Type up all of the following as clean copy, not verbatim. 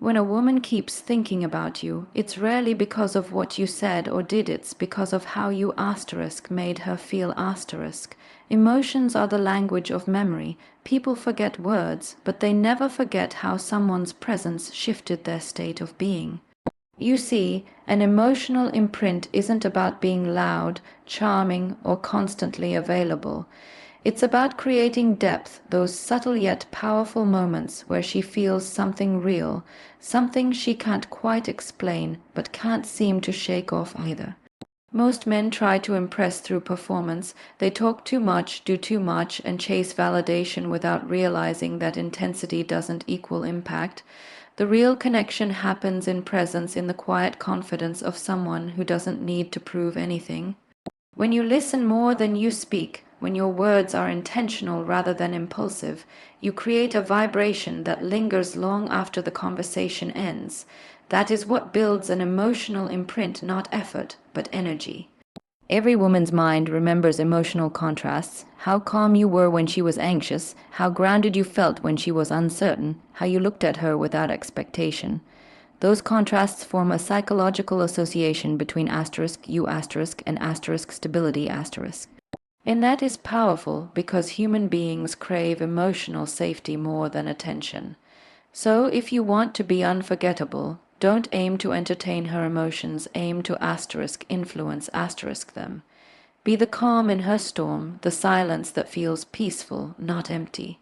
When a woman keeps thinking about you, it's rarely because of what you said or did, it's because of how you made her feel. Emotions are the language of memory. People forget words, but they never forget how someone's presence shifted their state of being. You see, an emotional imprint isn't about being loud, charming, or constantly available. It's about creating depth, those subtle yet powerful moments where she feels something real, something she can't quite explain but can't seem to shake off either. Most men try to impress through performance. They talk too much, do too much, and chase validation without realizing that intensity doesn't equal impact. The real connection happens in presence, in the quiet confidence of someone who doesn't need to prove anything. When you listen more than you speak, when your words are intentional rather than impulsive, you create a vibration that lingers long after the conversation ends. That is what builds an emotional imprint, not effort, but energy. Every woman's mind remembers emotional contrasts: how calm you were when she was anxious, how grounded you felt when she was uncertain, how you looked at her without expectation. Those contrasts form a psychological association between you and stability . And that is powerful because human beings crave emotional safety more than attention. So if you want to be unforgettable, don't aim to entertain her emotions, aim to influence them. Be the calm in her storm, the silence that feels peaceful, not empty.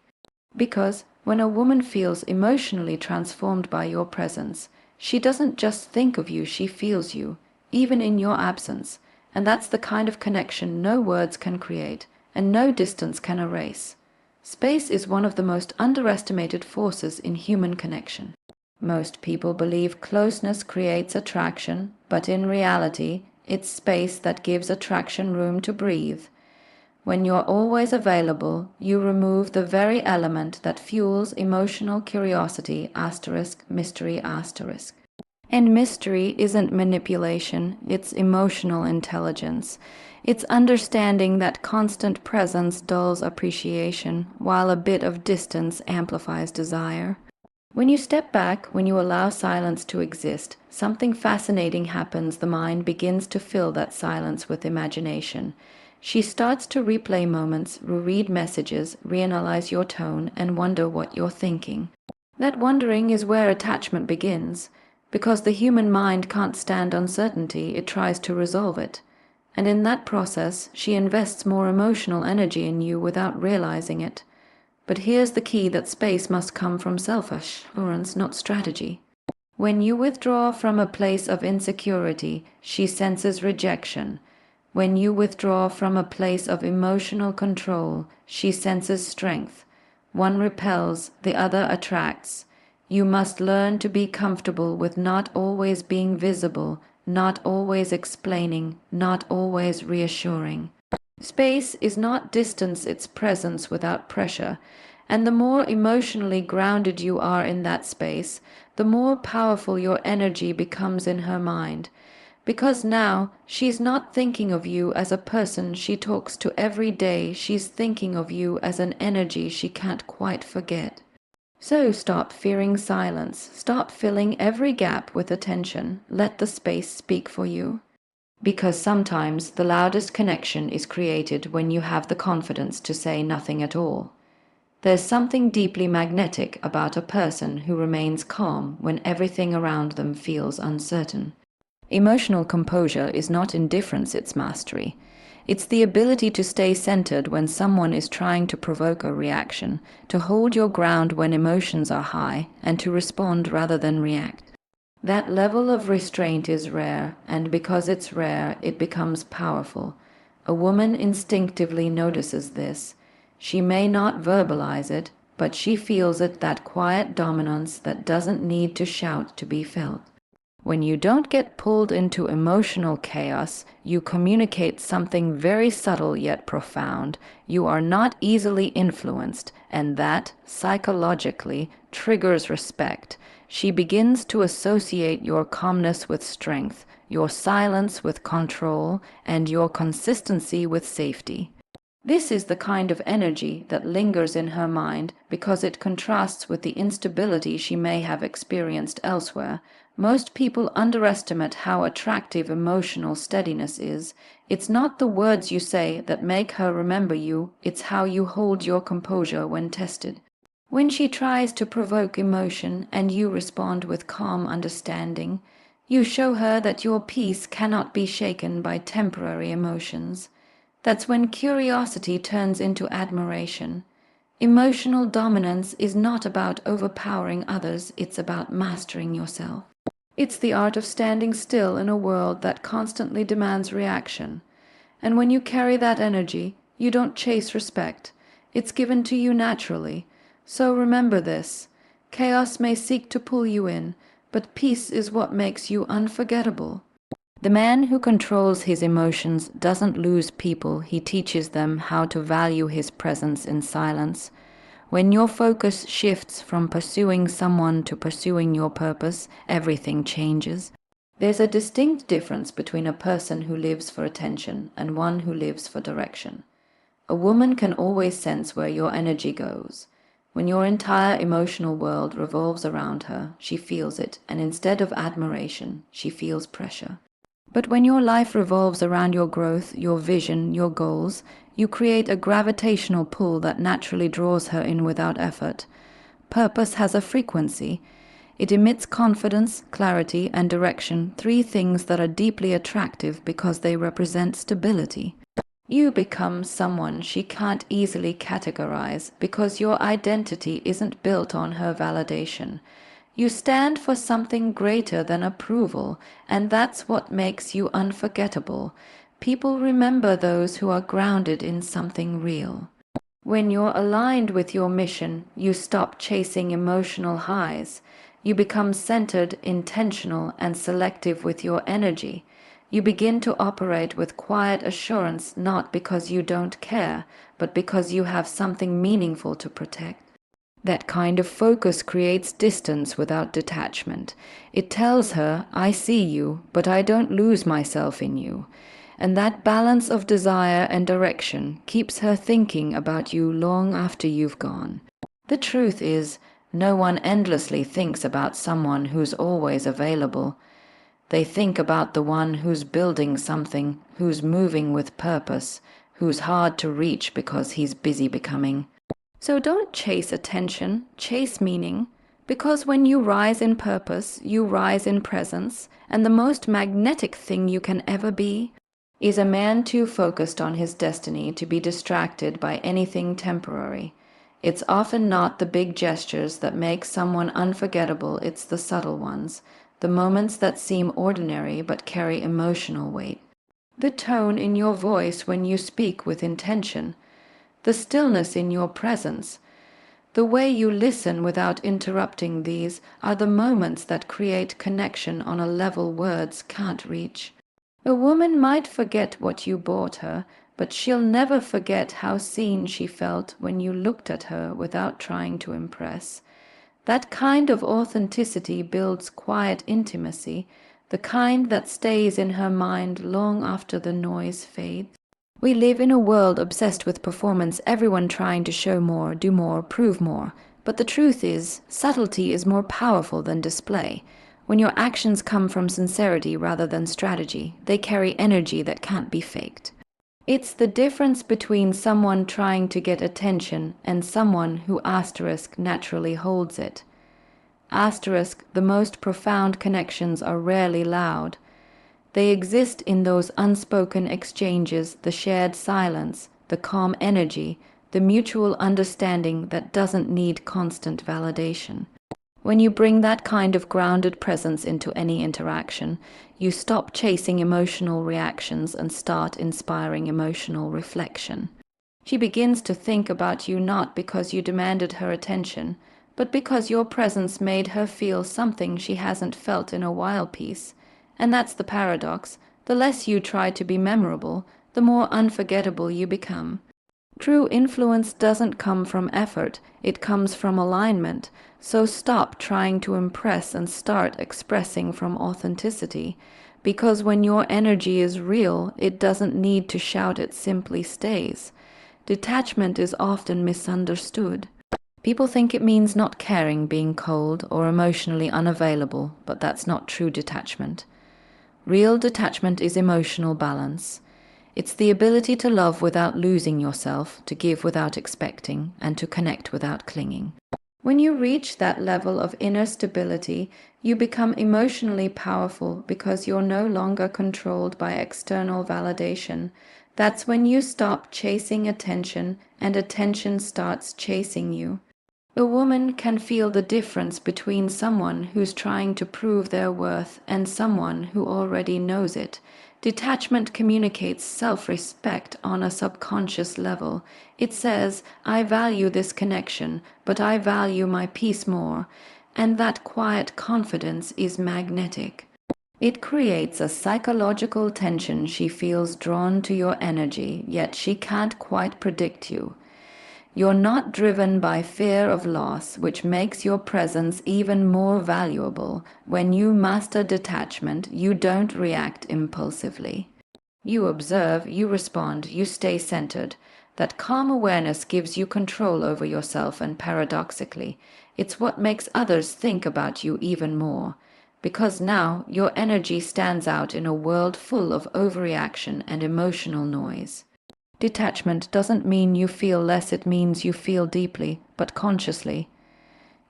Because when a woman feels emotionally transformed by your presence, she doesn't just think of you, she feels you, even in your absence. And that's the kind of connection no words can create, and no distance can erase. Space is one of the most underestimated forces in human connection. Most people believe closeness creates attraction, but in reality, it's space that gives attraction room to breathe. When you're always available, you remove the very element that fuels emotional curiosity, mystery. And mystery isn't manipulation, it's emotional intelligence. It's understanding that constant presence dulls appreciation, while a bit of distance amplifies desire. When you step back, when you allow silence to exist, something fascinating happens. The mind begins to fill that silence with imagination. She starts to replay moments, reread messages, reanalyze your tone, and wonder what you're thinking. That wondering is where attachment begins. Because the human mind can't stand uncertainty, it tries to resolve it. And in that process, she invests more emotional energy in you without realizing it. But here's the key: that space must come from self-assurance, not strategy. When you withdraw from a place of insecurity, she senses rejection. When you withdraw from a place of emotional control, she senses strength. One repels, the other attracts. You must learn to be comfortable with not always being visible, not always explaining, not always reassuring. Space is not distance, it's presence without pressure. And the more emotionally grounded you are in that space, the more powerful your energy becomes in her mind. Because now she's not thinking of you as a person she talks to every day, she's thinking of you as an energy she can't quite forget. So stop fearing silence, stop filling every gap with attention, let the space speak for you. Because sometimes the loudest connection is created when you have the confidence to say nothing at all. There's something deeply magnetic about a person who remains calm when everything around them feels uncertain. Emotional composure is not indifference, it's mastery. It's the ability to stay centered when someone is trying to provoke a reaction, to hold your ground when emotions are high, and to respond rather than react. That level of restraint is rare, and because it's rare, it becomes powerful. A woman instinctively notices this. She may not verbalize it, but she feels it, that quiet dominance that doesn't need to shout to be felt. When you don't get pulled into emotional chaos, you communicate something very subtle yet profound. You are not easily influenced, and that, psychologically, triggers respect. She begins to associate your calmness with strength, your silence with control, and your consistency with safety. This is the kind of energy that lingers in her mind because it contrasts with the instability she may have experienced elsewhere. Most people underestimate how attractive emotional steadiness is. It's not the words you say that make her remember you, it's how you hold your composure when tested. When she tries to provoke emotion and you respond with calm understanding, you show her that your peace cannot be shaken by temporary emotions. That's when curiosity turns into admiration. Emotional dominance is not about overpowering others, it's about mastering yourself. It's the art of standing still in a world that constantly demands reaction. And when you carry that energy, you don't chase respect. It's given to you naturally. So remember this. Chaos may seek to pull you in, but peace is what makes you unforgettable. The man who controls his emotions doesn't lose people, he teaches them how to value his presence in silence. When your focus shifts from pursuing someone to pursuing your purpose, everything changes. There's a distinct difference between a person who lives for attention and one who lives for direction. A woman can always sense where your energy goes. When your entire emotional world revolves around her, she feels it, and instead of admiration, she feels pressure. But when your life revolves around your growth, your vision, your goals, you create a gravitational pull that naturally draws her in without effort. Purpose has a frequency. It emits confidence, clarity, and direction, three things that are deeply attractive because they represent stability. You become someone she can't easily categorize because your identity isn't built on her validation. You stand for something greater than approval, and that's what makes you unforgettable. People remember those who are grounded in something real. When you're aligned with your mission, you stop chasing emotional highs. You become centered, intentional, and selective with your energy. You begin to operate with quiet assurance, not because you don't care, but because you have something meaningful to protect. That kind of focus creates distance without detachment. It tells her, I see you, but I don't lose myself in you. And that balance of desire and direction keeps her thinking about you long after you've gone. The truth is, no one endlessly thinks about someone who's always available. They think about the one who's building something, who's moving with purpose, who's hard to reach because he's busy becoming. So don't chase attention, chase meaning, because when you rise in purpose, you rise in presence, and the most magnetic thing you can ever be is a man too focused on his destiny to be distracted by anything temporary. It's often not the big gestures that make someone unforgettable, it's the subtle ones, the moments that seem ordinary but carry emotional weight. The tone in your voice when you speak with intention, the stillness in your presence, the way you listen without interrupting, these are the moments that create connection on a level words can't reach. A woman might forget what you bought her, but she'll never forget how seen she felt when you looked at her without trying to impress. That kind of authenticity builds quiet intimacy, the kind that stays in her mind long after the noise fades. We live in a world obsessed with performance, everyone trying to show more, do more, prove more. But the truth is, subtlety is more powerful than display. When your actions come from sincerity rather than strategy, they carry energy that can't be faked. It's the difference between someone trying to get attention and someone who naturally holds it. The most profound connections are rarely loud. They exist in those unspoken exchanges, the shared silence, the calm energy, the mutual understanding that doesn't need constant validation. When you bring that kind of grounded presence into any interaction, you stop chasing emotional reactions and start inspiring emotional reflection. She begins to think about you not because you demanded her attention, but because your presence made her feel something she hasn't felt in a while. Peace. And that's the paradox. The less you try to be memorable, the more unforgettable you become. True influence doesn't come from effort, it comes from alignment. So stop trying to impress and start expressing from authenticity. Because when your energy is real, it doesn't need to shout, it simply stays. Detachment is often misunderstood. People think it means not caring, being cold, or emotionally unavailable, but that's not true detachment. Real detachment is emotional balance. It's the ability to love without losing yourself, to give without expecting, and to connect without clinging. When you reach that level of inner stability, you become emotionally powerful because you're no longer controlled by external validation. That's when you stop chasing attention and attention starts chasing you. A woman can feel the difference between someone who's trying to prove their worth and someone who already knows it. Detachment communicates self-respect on a subconscious level. It says, I value this connection, but I value my peace more. And that quiet confidence is magnetic. It creates a psychological tension. She feels drawn to your energy, yet she can't quite predict you. You're not driven by fear of loss, which makes your presence even more valuable. When you master detachment, you don't react impulsively. You observe, you respond, you stay centered. That calm awareness gives you control over yourself, and paradoxically, it's what makes others think about you even more. Because now your energy stands out in a world full of overreaction and emotional noise. Detachment doesn't mean you feel less, it means you feel deeply, but consciously.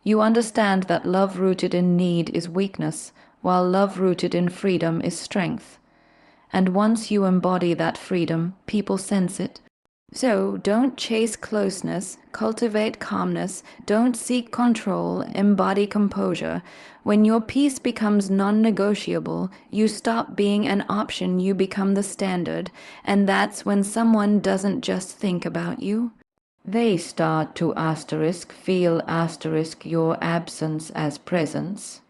You understand that love rooted in need is weakness, while love rooted in freedom is strength. And once you embody that freedom, people sense it. So don't chase closeness, cultivate calmness, don't seek control, embody composure. When your peace becomes non-negotiable, you stop being an option, you become the standard, and that's when someone doesn't just think about you. They start to feel your absence as presence.